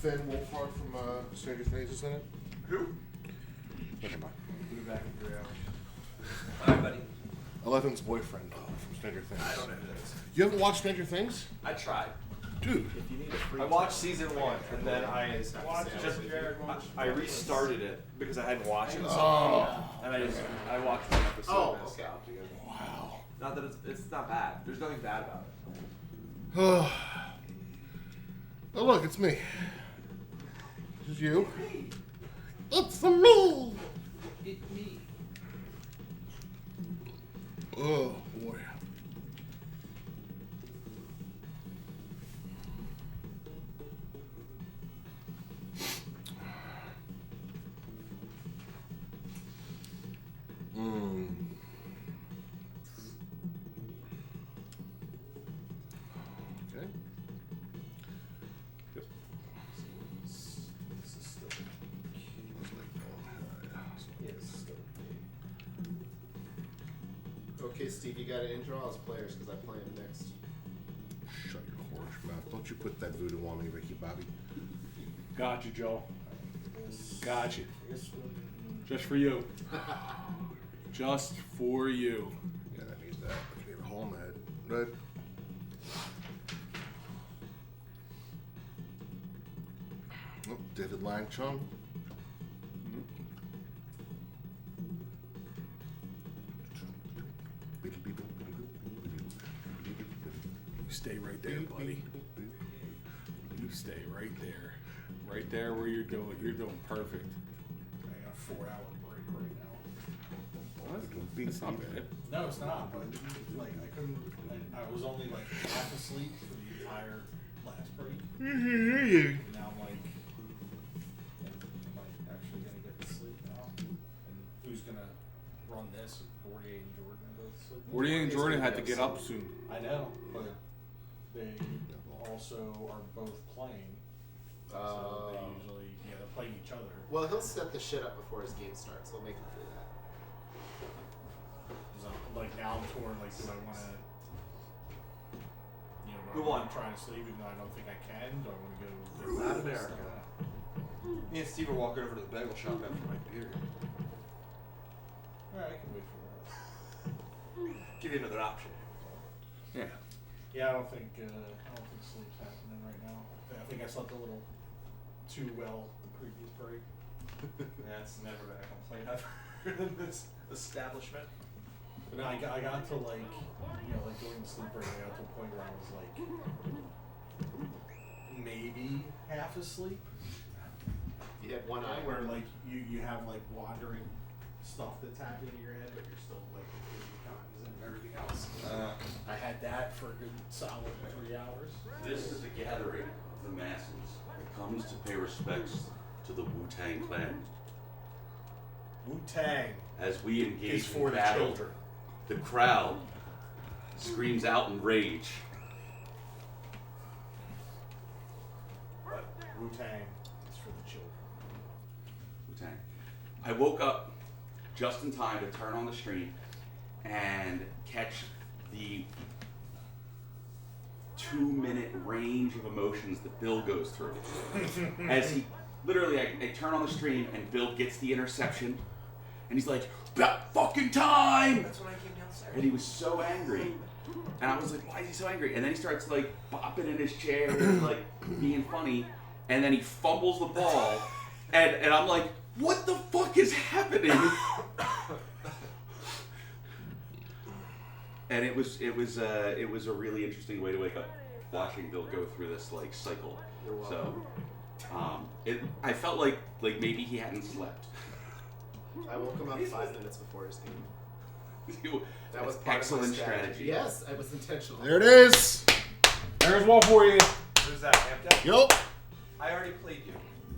Finn Wolfhard from Stranger Things is in it. Who? Never mind. We'll be back in 3 hours. Alright, buddy. Eleven's boyfriend from Stranger Things. I don't know who that is. You haven't watched Stranger Things? I tried. Dude. If you need a free I watched season 1 and then I restarted it because I hadn't watched it. And I watched one episode. Oh, and I okay. stopped again. Wow. Not that it's not bad. There's nothing bad about it. Oh, look, it's me. This is you. It's me. It's me. Oh, boy. Okay. Yep. This is still. Yes. Okay, Steve, you got an intro as players because I play them next. Shut your whorish mouth. Don't you put that voodoo on me, Ricky Bobby. Got you, Joe. Got you. This one. Just for you. Just for you. Yeah, that needs that. I can hear a hole in the head. Right? Oh, David Lang Chung. You stay right there, buddy. You stay right there. Right there where you're doing. You're doing perfect. I got a 4-hour break right now. It's not bad. No, it's not. But like, I couldn't. I was only like half asleep for the entire last break. And now I'm like, am I actually gonna get to sleep now? And who's gonna run this? 48 and Jordan both sleep. 48 and Jordan had to get up soon. I know, but they also are both playing. So they usually, they're playing each other. Well, he'll set the shit up before his game starts. He'll make him do that. So, like now I'm torn. Like, do I want to? Who won? I'm trying to sleep, even though I don't think I can. Do I want to go? Not America. Me and Steve are walking over to the bagel shop after my beer. All right, I can wait for that. Give you another option. Yeah. Yeah, I don't think sleep's happening right now. I think I slept a little too well the previous break. Yeah, it's never been a complaint I've heard in this establishment. But no, I got to like during the sleep break, I got to a point where I was like maybe half asleep. You had one eye. Where like you have like wandering stuff that's happening in your head, but you're still like completely cognizant of everything else. I had that for a good solid 3 hours. This is a gathering of the masses that comes to pay respects to the Wu-Tang Clan. Wu-Tang As we engage is for in the battle, children. the crowd screams out in rage. But Wu-Tang is for the children. Wu-Tang. I woke up just in time to turn on the stream and catch the 2-minute range of emotions that Bill goes through. As he, literally, I turn on the stream and Bill gets the interception and he's like, "About fucking time!" That's when I came downstairs. And he was so angry. And I was like, why is he so angry? And then he starts like bopping in his chair and like being funny. And then he fumbles the ball. And I'm like, what the fuck is happening? And it was a really interesting way to wake up watching Bill go through this like cycle. So I felt like maybe he hadn't slept. I woke him up 5 minutes before his game. That was part excellent of my strategy. Yes, I was intentional. There it is. There's one for you. Who's that? Amped Yup. I already played you.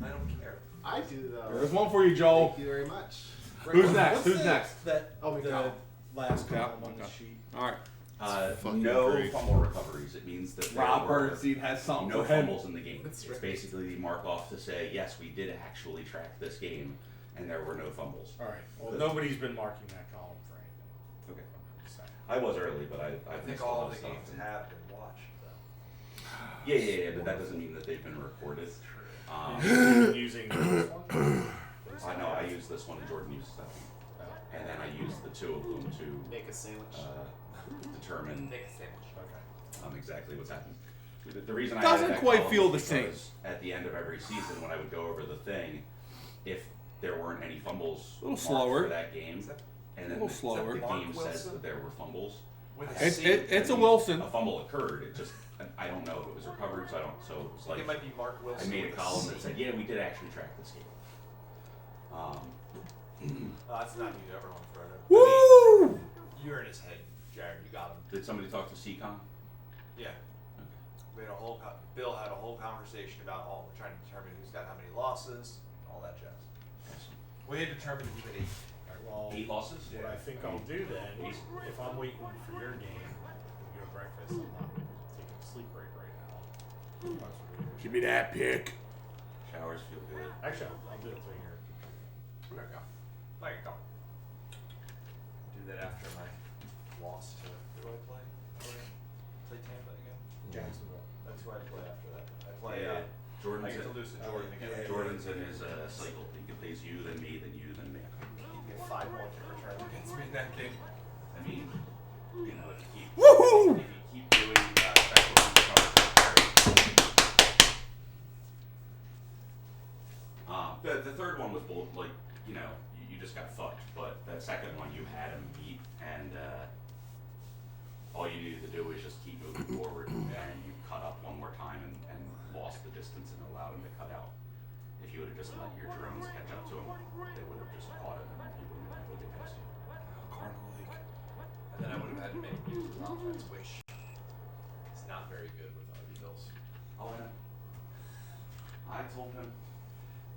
I don't care. I do though. There's one for you, Joel. Thank you very much. Who's next? What's Who's the- next? That Oh, the McCall. last Yeah, column on the okay. sheet. All right. fucking No great. fumble recoveries. It means that there Rob were Bernstein has something no for him. fumbles in the game. That's It's right. basically the mark off to say, yes, we did actually track this game, and there were no fumbles. All right. Well, nobody's been marking that column for anything. Okay. So. I was early, but I think missed a all lot of the stuff. games have been watched, though. Yeah, but that doesn't mean that they've been recorded. Using this one? I know I use this one and Jordan uses that one. And then I use the two of them to Make a sandwich. determine Make a sandwich. Okay. exactly what's happening. The reason I Doesn't added that quite column feel was the same. because at the end of every season, when I would go over the thing, if there weren't any fumbles A little marked slower. for that game, and then little slower. the Mark game says Wilson? that there were fumbles, It's a Wilson. a fumble occurred. It just I don't know if it was recovered, so I don't. So it was like It might be Mark I Wilson. made a with column C. that said, yeah, we did actually track this game. That's not you. Everyone throw it. Woo! You're in his head, Jared. You got him. Did somebody talk to CCON? Yeah. We had a whole. Bill had a whole conversation about trying to determine who's got how many losses, all that jazz. We had determined who had 8. Well, 8 losses? what I think I'll do then, if I'm waiting for your game and you have breakfast, I'm not taking a sleep break right now. Give me that pick. Showers feel good. Actually, I'll do it till you're. There you go. There you go. Do that after my loss to who do I play? Play Tampa again. Jacksonville. That's who I play after that. I play. Yeah. I Jordan's get to lose to Jordan again. Jordan's in his cycle. He plays you, then me, then you, then me. You get 5 more kick returns against me in that game. I mean, you know, if you keep, Woohoo! if you keep doing special teams coverage, the third one was like, you know, you just got fucked. But that second one, you had him beat, and all you needed to do was just keep moving forward, and you cut up one more time and lost the distance and allowed him to cut out. If you would have just let your drones catch up to him, they would have just caught him and he wouldn't have been able to get past you. Cardinal League. And then I would have had to make use of offense, which is not very good with RB Bills. Oh, I know. I told him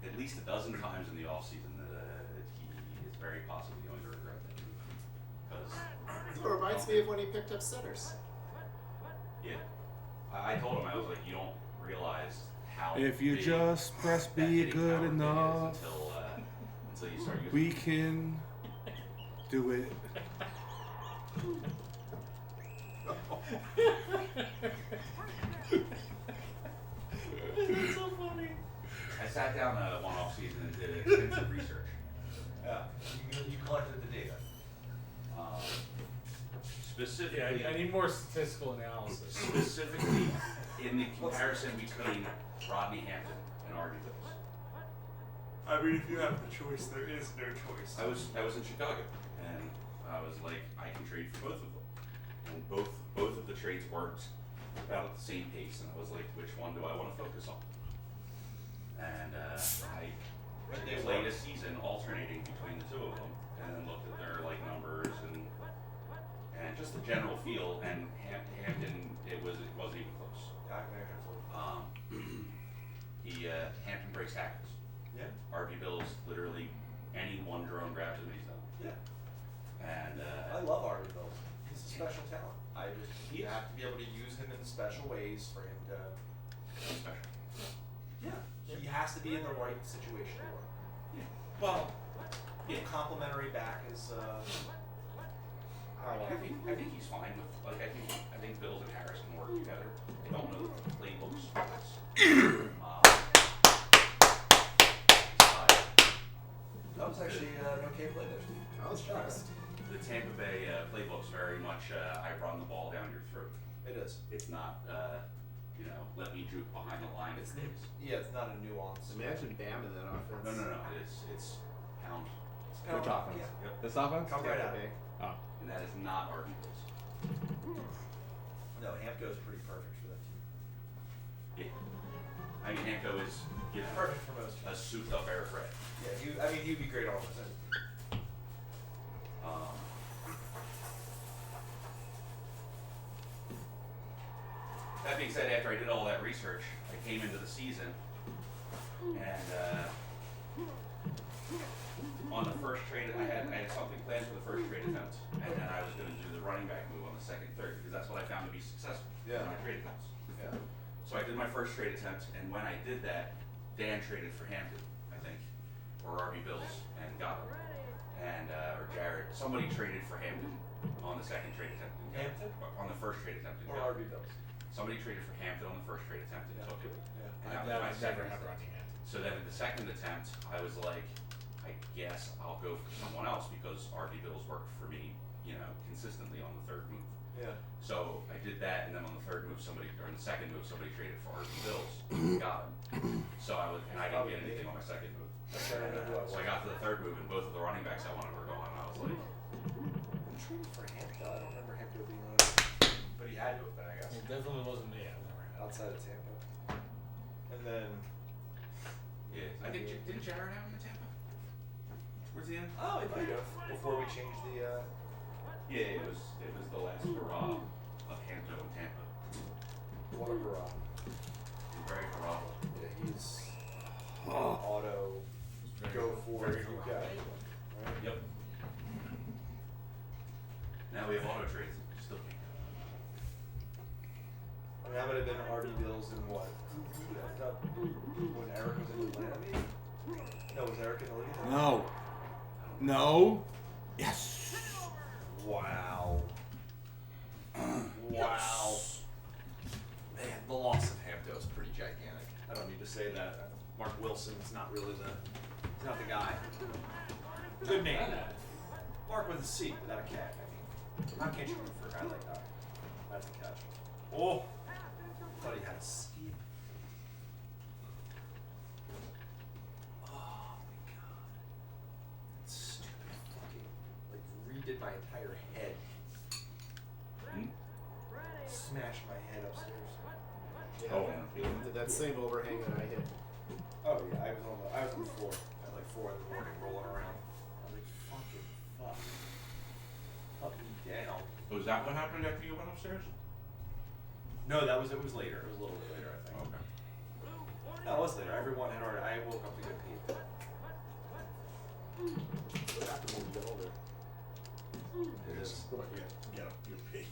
at least a dozen times in the offseason that he is very possibly going to regret that move. Because, It reminds me of when he picked up centers. yeah, I told him, I was like, you don't realize how If you big just press that B hitting good power thing is enough, until you start using we it. can do it. It's so funny. I sat down one off season and did extensive research. Yeah. You collected the data. Specifically, I need more statistical analysis. specifically in the comparison between Rodney Hampton and RB Bills. I mean, if you have the choice, there is no choice. I was in Chicago, and I was like, I can trade for both of them, and both of the trades worked about at the same pace, and I was like, which one do I want to focus on? And I played a season alternating between the two of them, and then looked at their like numbers and just the general feel. And Hampton, it wasn't even close. Hampton breaks tackles. Yeah. RB Bills literally any one drone grabs him and he's done. Yeah. And I love RB Bills. He's a special talent. He You is. have to be able to use him in special ways for him to. he's special. Yeah. He has to be in the right situation to work. Yeah. Well, A complimentary back is. I think he's fine with like I think Bills and Harris can work together. I don't know the playbooks for this. That was actually an okay play there. I was shocked. The Tampa Bay playbook's very much I run the ball down your throat. It is. It's not let me juke behind the line. It's this. Yeah, it's not a nuance. Imagine Bam in that offense. No. It's pound. It's Which kinda- offense? yeah. Yep. This offense? Come right Tampa out. Bay. Oh. And that is not RB Bills. No, Hampco's pretty perfect for that team. Yeah. I mean, Hanko is Perfect for most a teams. souped up Eric Red. Yeah, he'd be great on offense. That being said, after I did all that research, I came into the season, and on the first trade, I had something planned for the first trade attempt, and then I was going to do the running back move on the second, third, because that's what I found to be successful in my trade attempts. Yeah. So I did my first trade attempt, and when I did that, Dan traded for Hampton, I think, or RB Bills, and got him, and or Jared. Somebody traded for Hampton on the second trade attempt. And got him. Hampton? On the first trade attempt. And Or got him. RB Bills. Somebody traded for Hampton on the first trade attempt and took it. Yeah. And that was my I've second never had attempt. running hand. So then at the second attempt, I was like, I guess I'll go for someone else because RB Bills worked for me, consistently on the third move. Yeah. So I did that, and then on the third move, on the second move, somebody traded for RB Bills. Got him. So I didn't get anything on my second move. So I got to the third move, and both of the running backs I wanted were gone. And I was like, I'm trading for Hampton. I don't remember Hampton being on it. But he had to have been, I guess. It definitely wasn't me. I've never had it. Outside of Tampa. And then. yeah, I think didn't Jared have him in Tampa? Towards the end? Oh, he might have. Before we changed the. Yeah, it was the last hurrah of Hampton in Tampa. What a hurrah. Very hurrah. Yeah, he's auto go for very you hurrah. guys. Right? Yep. Now we have auto trades. Still can't. And that would have been RB Bills in what? When Eric was in Atlanta, maybe? No, was Eric in the league? No. No. Yes. Wow. Wow. Man, the loss of Hampton is pretty gigantic. I don't need to say that. Mark Wilson's not really he's not the guy. Good name. Mark with a C without a K. I mean, how can't you root for a guy like that? That's a catch. Oh! Thought he had a scheme. Oh my god. That stupid fucking, redid my entire head. Smashed my head upstairs. Yeah. Oh, Did that same overhang that I hit. Oh yeah, I was on the floor at like 4 in the morning rolling around. I was like, fucking fuck. Up me down. Was that what happened after you went upstairs? No, it was later. It was a little bit later, I think. Okay. No, it was later. Everyone had already. I woke up to go pee. What happened when we get older? It is. Get up, you pig.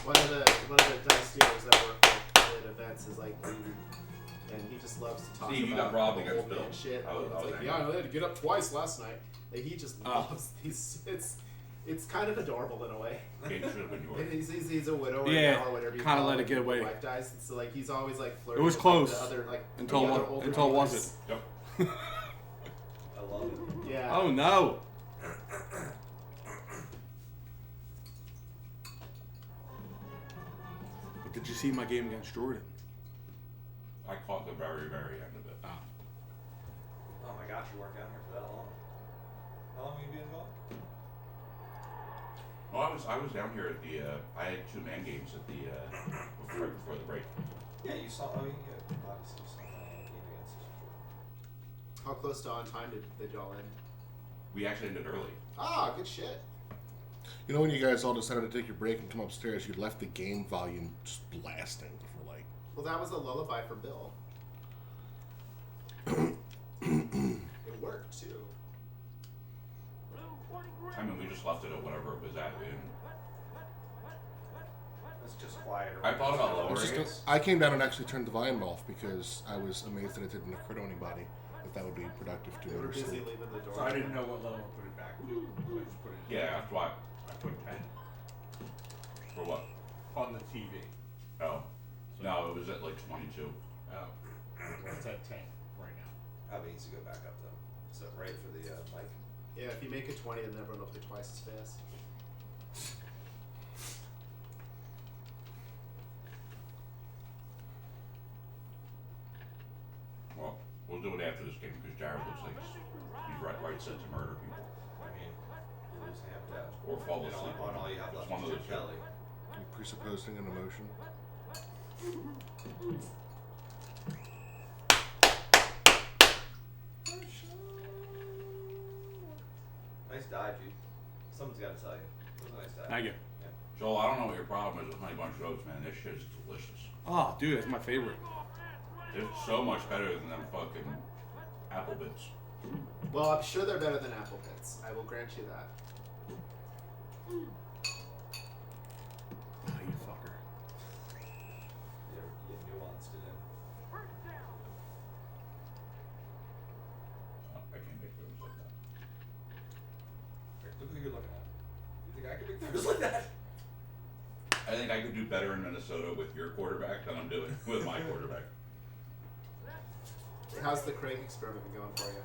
One of the dice dealers that work at events is like, and he just loves to talk Steve, you about got robbed the against old man Bill. shit. I was It's like, angry. yeah, I had to get up twice last night. Like, he just loves these. It's kind of adorable in a way. Game should have been And yours. he's a widower Yeah, now or whatever. You kinda call let it when get away. His wife dies, and so like he's always like flirting. It was with, close Like, the other, like, until the other it older until it dealers. wasn't. Yep. I love it. Yeah. Oh no. But did you see my game against Jordan? I caught the very, very end of it. Oh my gosh, you weren't down here for that long. How long have you been gone? Well, I was down here at the. I had 2 man games at the right before the break. Yeah, you saw. Oh, yeah. Obviously, you saw my game against Jordan. How close to on time did y'all end? We actually ended early. Ah, good shit. You know when you guys all decided to take your break and come upstairs, you left the game volume just blasting for like. Well, that was a lullaby for Bill. It worked too. I mean, we just left it at whatever it was at. We didn't. It's just quieter. I thought about It's lowering just it. I came down and actually turned the volume off because I was amazed that it didn't occur to anybody that would be productive to They were busy understand. leaving the door. So I didn't know what level to put it back to. So I just put it. Yeah, that's why. I put 10 For what? on the TV. Oh. No, it was at like 22. Oh. Well, it's at 10 right now. Probably needs to go back up though. So right for the mic. Yeah, if you make it 20, then everyone will play twice as fast. Well, we'll do it after this game because Jared looks like he's right set to murder people I mean, you lose Hampton. or fall You know, asleep. on all you have It's left one of is those Chip Kelly. You presupposing an emotion. Nice dive, dude. Someone's got to tell you. It was a nice dive. Thank you. Yeah. Joel, I don't know what your problem is with Honey Bunch of Oats, man. This shit is delicious. Oh, dude, that's my favorite. It's so much better than them fucking apple bits. Well, I'm sure they're better than Apple Pits. I will grant you that. Oh, you fucker. You nuanced it in. I can't make those like that. Look who you're looking at. You think I can make throws like that? I think I could do better in Minnesota with your quarterback than I'm doing with my quarterback. how's the Craig experiment going for you?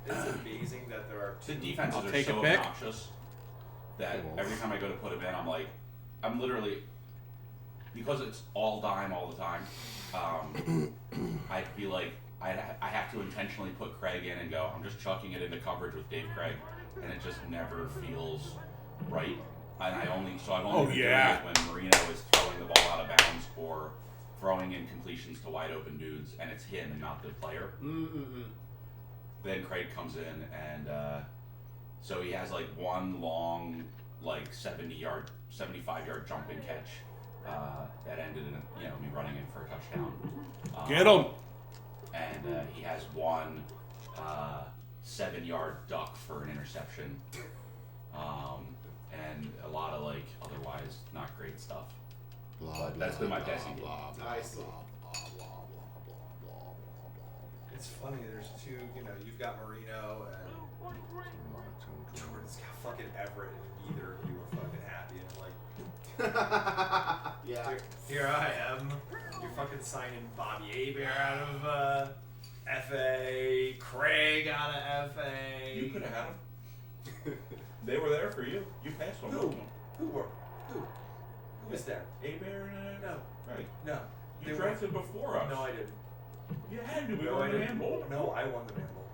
It's amazing that there are The two. defenses I'll are take so a pick. obnoxious that every time I go to put him in, I'm literally, because it's all dime all the time, I'd be like, I have to intentionally put Craig in and go, I'm just chucking it into coverage with Dave Craig, and it just never feels right. And I've only been doing it when Marino is throwing the ball out of bounds or throwing in completions to wide open dudes, and it's him and not the player. Then Craig comes in, and so he has like one long, like 75-yard jumping catch that ended in me running in for a touchdown. Get him! And he has one 7-yard duck for an interception, and a lot of like otherwise not great stuff. But that's been my passing game. I see. It's funny. There's two. You've got Marino and Jordan's got fucking Everett, and neither of you are fucking happy. And I'm like, Yeah. here I am. You're fucking signing Bobby Hebert out of FA, Craig out of FA. You could have had them. They were there for you. You passed on Who? both of them. Who was there? Abear and No. right. No. You They drafted before us. No, I didn't. You had to. We No, were I in the didn't. Man Bowl. No, I won the Man Bowl.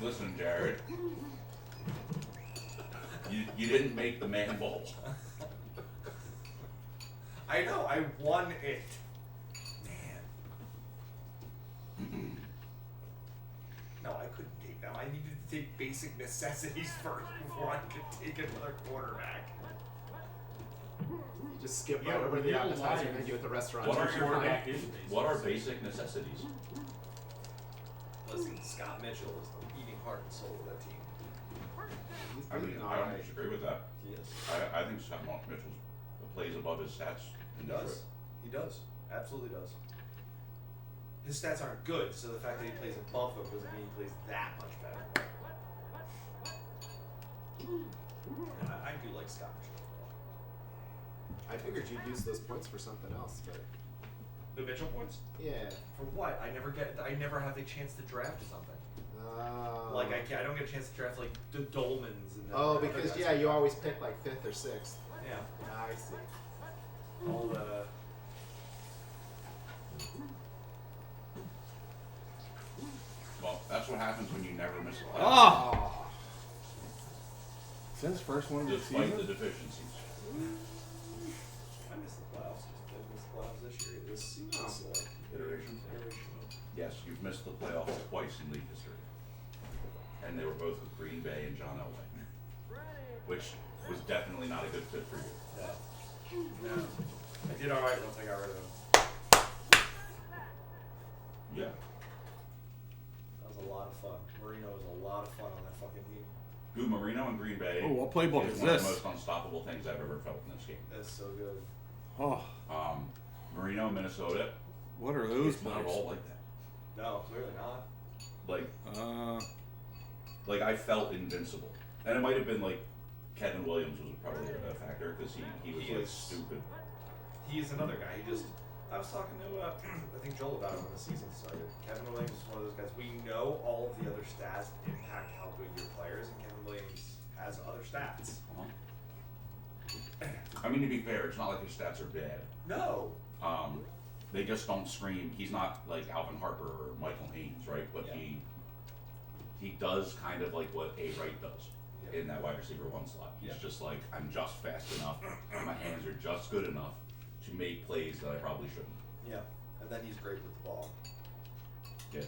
Listen, Jared. You didn't make the Man Bowl. I know. I won it. Man. No, I couldn't take them. I needed to take basic necessities first before I could take another quarterback. You just skip Yeah, right over the real appetizer life. menu at the restaurant. What are quarterback is basic necessities? Listen, Scott Mitchell is the beating heart and soul of that team. I mean, I don't disagree with that. He is. I think Scott Mitchell plays above his stats. He does. He does. Absolutely does. His stats aren't good, so the fact that he plays above them doesn't mean he plays that much better. I do like Scott Mitchell. I figured you'd use those points for something else, but The Mitchell points? yeah. For what? I never have a chance to draft something. Like I don't get a chance to draft like the Dolmans and Oh, because you always pick like 5th or 6th. Yeah. I see. All the Well, that's what happens when you never miss a play. Oh! Since first one of the Despite the season? deficiencies. I missed the playoffs. I missed the playoffs this year. This Iteration. iteration. Yes, you've missed the playoffs twice in league history. And they were both with Green Bay and John Elway. Which was definitely not a good fit for you. No. I did all right once I got rid of him. Yeah. That was a lot of fun. Marino was a lot of fun on that fucking team. Who, Marino and Green Bay? Oh, what playbook is one of this? the most unstoppable things I've ever felt in this game. That's so good. Oh, Marino, Minnesota. what are those It's not at plays? all like that. No, clearly not. Like I felt invincible, and it might have been like Kevin Williams was probably a factor because he was He like is- stupid. He's another guy. I was talking to I think Joel about it when the season started. Kevin Williams is one of those guys. We know all of the other stats impact how good your players, and Kevin Williams has other stats. I mean, to be fair, it's not like his stats are bad. No. They just don't scream. He's not like Alvin Harper or Michael Haynes, right? But Yeah. he does kind of like what A. Wright does Yeah. in that wide receiver 1 slot. He's Yeah. just like, I'm just fast enough, and my hands are just good enough to make plays that I probably shouldn't. Yeah. And then he's great with the ball. Yeah.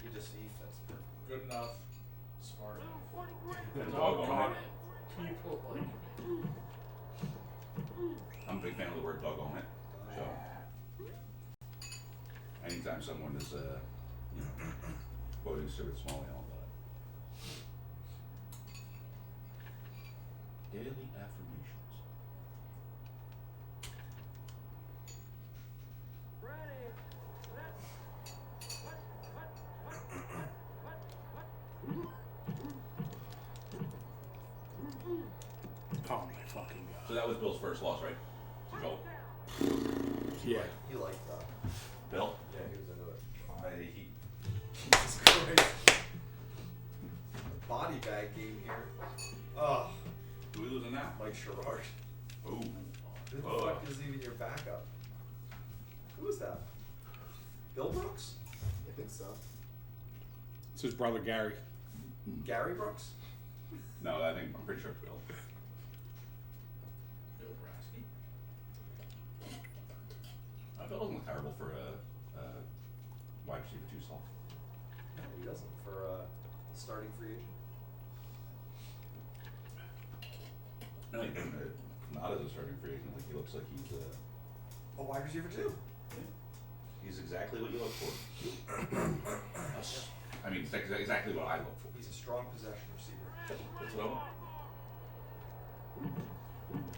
He fits perfect. Good enough, smart enough. And doggone it. People like I'm a big fan of the word doggone it. So, anytime someone is, quoting Stuart Smalley, I'll do it. Daily affirmations. Oh my fucking god. So that was Bill's first loss, right? Joel. Yeah. He liked that. Bill. Yeah, he was into it. He, Jesus Christ. Body bag game here. Oh, who are we losing now? Mike Sherrard. Ooh. Who the Oh. fuck is even your backup? Who is that? Bill Brooks? I think so. It's his brother Gary. Gary Brooks? No, I'm pretty sure it's Bill. Bill Brasky. Bill doesn't look terrible for a wide receiver 2 slot. No, he doesn't. For starting free agent. No, he doesn't. Not as a starting free agent. Like he looks like he's A wide receiver too. he's exactly what you look for. I mean, it's exactly what I look for. He's a strong possession receiver. That's what I want.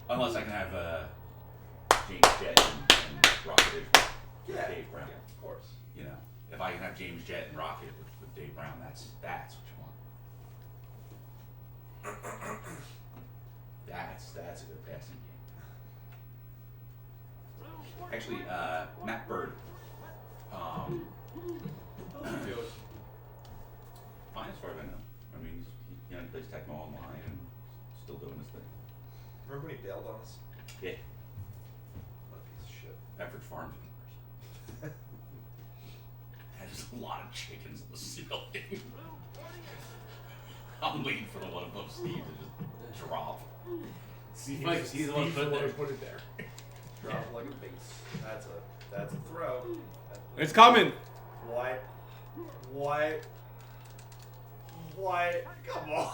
Unless I can have James Jett and Rocket with Dave Brown. Yeah, of course. You know, if I can have James Jett and Rocket with Dave Brown, that's what you want. That's a good passing game. Actually, Matt Bird. Fine as far as I know. I mean, he plays Tecmo online and still doing his thing. Remember when he bailed on us? Yeah. What a piece of shit. Pepperidge Farms universe. Had just a lot of chickens on the ceiling. I'm waiting for the one above Steve to just drop. See, Mike, he's the one who put it there. Drop like a base. That's a throw. It's coming. What? Come on.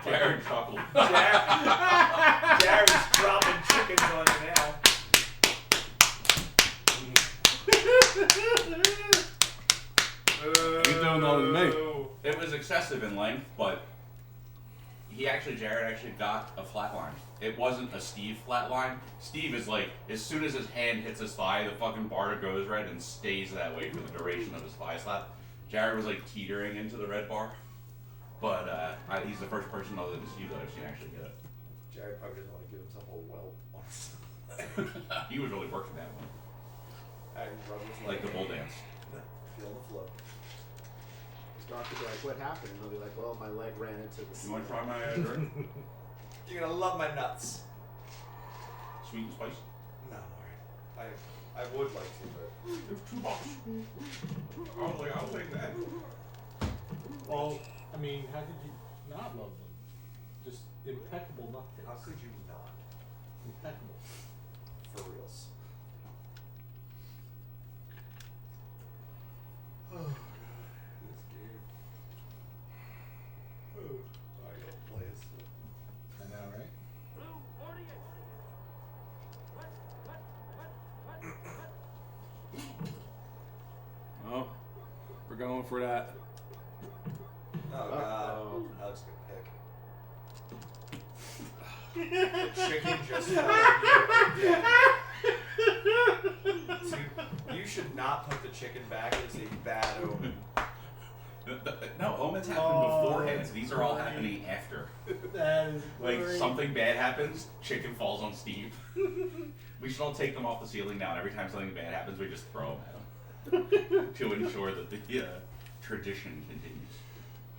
Jared chuckled. Jared's dropping chickens on you now. He's doing all than me. It was excessive in length, but Jared actually got a flat line. It wasn't a Steve flat line. Steve is like, as soon as his hand hits his thigh, the fucking bar goes red and stays that way for the duration of his thigh slap. Jared was like teetering into the red bar. But he's the first person other than Steve that I've seen actually get it. Jared probably doesn't want to give himself a welt. He was really working that one. Like the bull dance. Feel the flow. His doctor will be like, what happened? And he'll be like, well, my leg ran into the You want to try my drink? You're gonna love my nuts. Sweet and spicy? No, alright. I would like to, but There's $2. I'll take that. Well, I mean, how could you not love them? Just impeccable nut how taste. could you not? Impeccable. For reals. Oh god, this game. Oh, I don't play it. I know, right? Oh, we're going for that. Oh god, Uh-oh. Alex good pick. The chicken just fell in you. Dude, you should not put the chicken back. It's a bad omen. No, omens happen beforehand. These are all happening after. That is Like great. something bad happens, chicken falls on Steve. We should all take them off the ceiling now, and every time something bad happens, we just throw them at him to ensure that the tradition continues.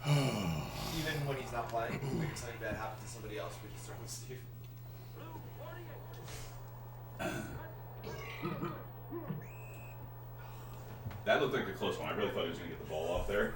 Even when he's not playing, when something bad happens to somebody else, we just throw him Steve. That looked like a close one. I really thought he was going to get the ball off there.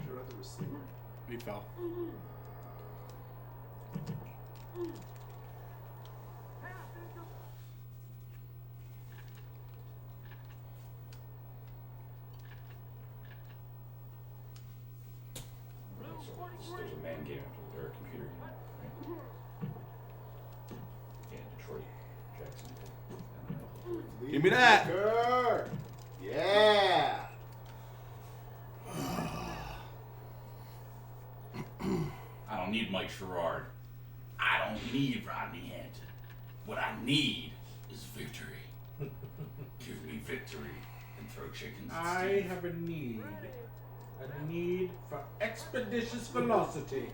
Sure about the receiver. He fell. There's a man game or a computer game, right? Yeah, Detroit, Jackson. Give me that. Booker. Yeah. I don't need Mike Sherrard. I don't need Rodney Hampton. What I need is victory. Give me victory and throw chickens at I Steve. have a need. A need for expeditious velocity.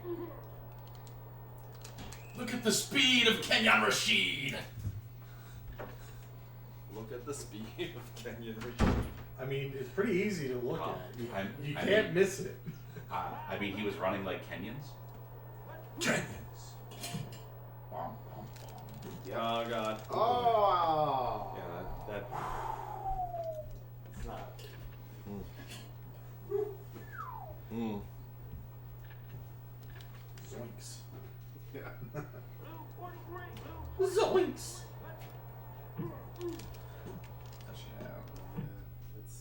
Look at the speed of Kenyon Rashid. Look at the speed of Kenyon Rashid. I mean, it's pretty easy to look at. You I can't mean- miss it. I mean, he was running like Kenyons. Kenyons. Bom, bom, bom. Oh god. Oh. Yeah, that It's not. Mm. Zoinks. Yeah. Zoinks. Touchdown. It's.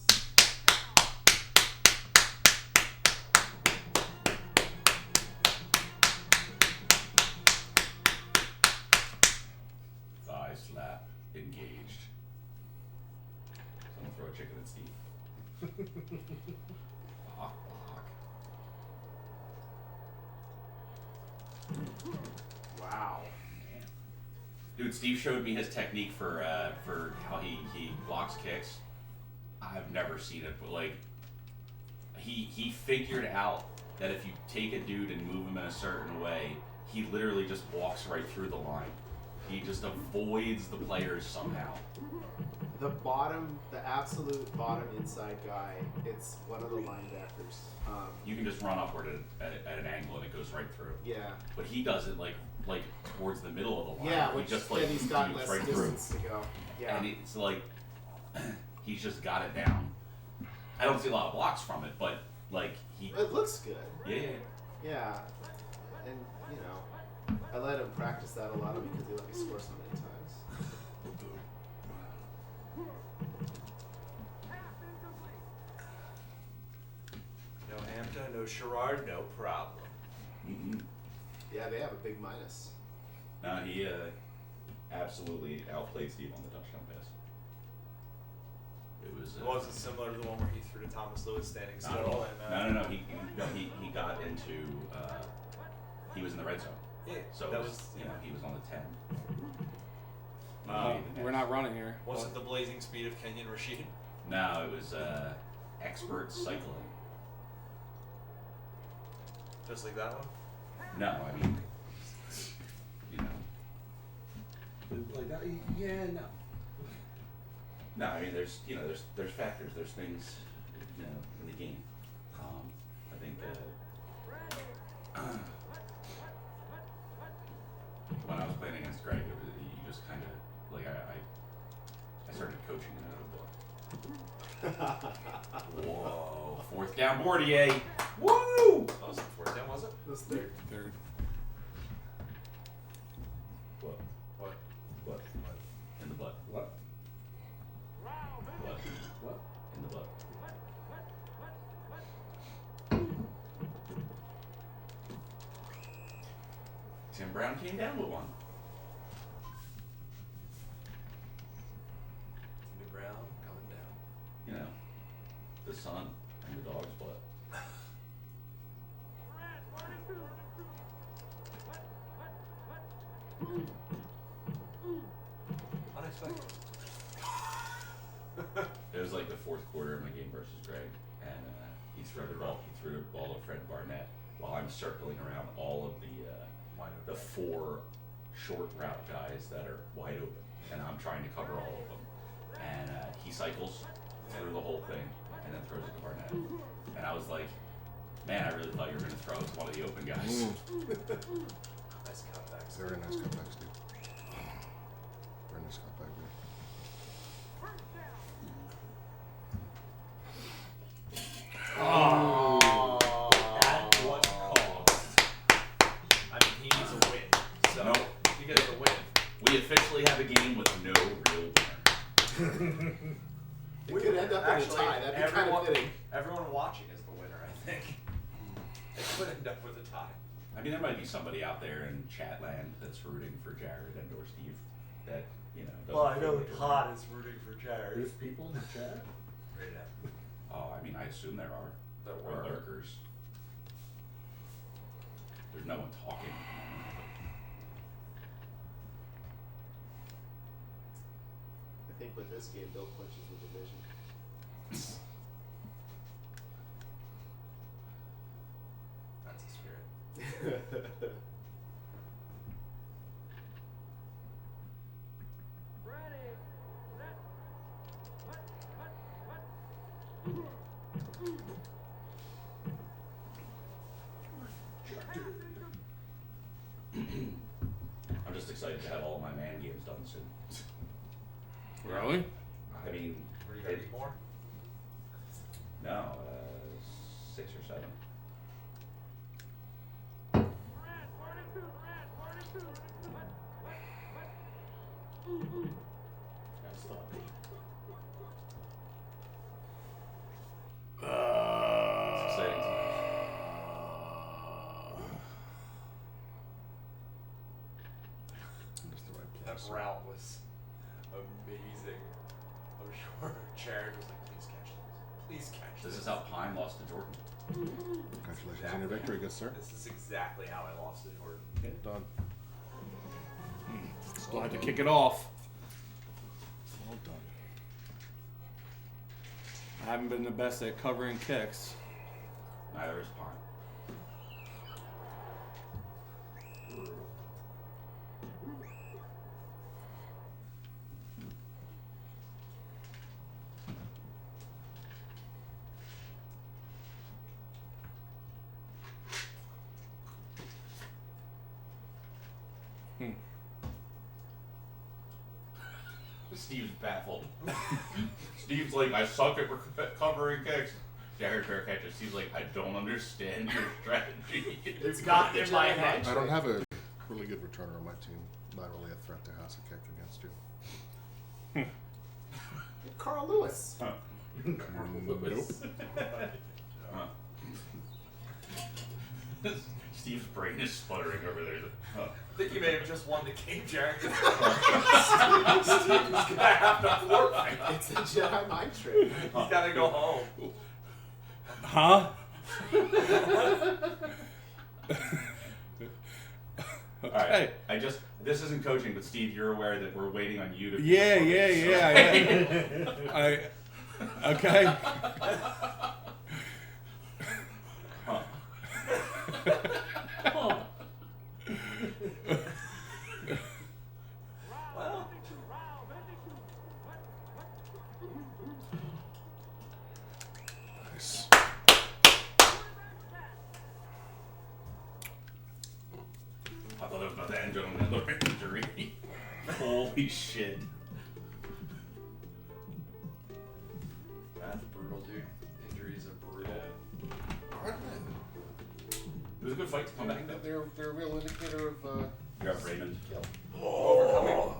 Thigh slap engaged. Someone throw a chicken at Steve. Block, block. Wow. Dude, Steve showed me his technique for how he blocks kicks. I've never seen it, but like he figured out that if you take a dude and move him in a certain way, he literally just walks right through the line. He just avoids the players somehow. The bottom, the absolute bottom inside guy, it's one of the linebackers. You can just run upward at an angle and it goes right through. Yeah. But he does it like towards the middle of the line. Yeah, he which just then he's got moves less right through. distance to go. Yeah. And it's like he's just got it down. I don't see a lot of blocks from it, but like he It looks good. yeah. Yeah. And, you know, I let him practice that a lot because he let me score so many times. No Hampton, no Sherrard, no problem. Mm-hmm. Yeah, they have a big minus. No, he absolutely outplayed Steve on the touchdown pass. It was Was it similar to the one where he threw to Thomas Lewis standing not at still? all. And, No. He got into he was in the red zone. Yeah, So that it was you know, he was on the 10. We're not running here. Was it the blazing speed of Kenyon Rashid? No, it was expert cycling. Just like that one? No, I mean, you know, Like that? Yeah, no. no, I mean, there's factors, there's things, you know, in the game. I think when I was playing against Greg, you just kind of like I started coaching in a book. Whoa, fourth down, Bordier. Woo! Oh, was it fourth down, was it? This third. Third. What? What? What? In the butt. What? What? What? In the butt. Tim Brown came down with one. Timmy Brown coming down. You know, the sun and the dog's butt. Unexpected. It was like the fourth quarter of my game versus Greg, and he threw the ball to Fred Barnett while I'm circling around all of the four short route guys that are wide open, and I'm trying to cover all of them. And he cycles through the whole thing and then throws it to Barnett. And I was like, man, I really thought you were going to throw it to one of the open guys. Nice cutbacks. Very nice cutbacks, dude. Very nice cutback, dude. At what cost? I mean, he needs a win. So, Nope. you guys a win. We officially have a game with no real winner. It could end up in a Actually, tie. That'd be kind of fitting. Everyone watching is the winner, I think. It could end up with a tie. I mean, there might be somebody out there in chat land that's rooting for Jared and or Steve that you know. Well, I know doesn't feel Todd is rooting for Jared. There's people in the chat. Right now. Oh, I mean, I assume there are. There Or were. lurkers. There's no one talking. I think with this game, Bill clinches the division. That's the spirit. I'm just excited to have all my man games done soon. Really? I mean, Were you gonna need more? no, 6 or 7. Gotta stop me. It's exciting times. That's the right That place. route was amazing. I'm sure Jared was like, please catch this. Please catch this. This is how Pine lost to Jordan. Congratulations on your victory, good sir. This is exactly how I lost to Jordan. Done. Still have to kick it off. Well done. I haven't been the best at covering kicks. Neither is Pine. Steve's baffled. Steve's like, I suck at covering kicks. Jared fair catches. Steve's like, I don't understand your strategy. It's gotten in my head. I don't have a really good returner on my team. Not really a threat to house a kick against you. Carl Lewis. Huh. Nope. Huh. Steve's brain is sputtering over there. Huh. I think you may have just won the game, Jared. Steve's gonna have to forfeit. It's a Jedi mind trick. He's gotta go home. Huh? Alright, this isn't coaching, but Steve, you're aware that we're waiting on you to. Yeah. Okay. Huh. Well, Nice. I thought it was about to end on another injury. Holy shit. that's brutal, dude. Injuries are brutal. Aren't they? It was a good fight to come back though. They're a real indicator of You got Raymond. Overcoming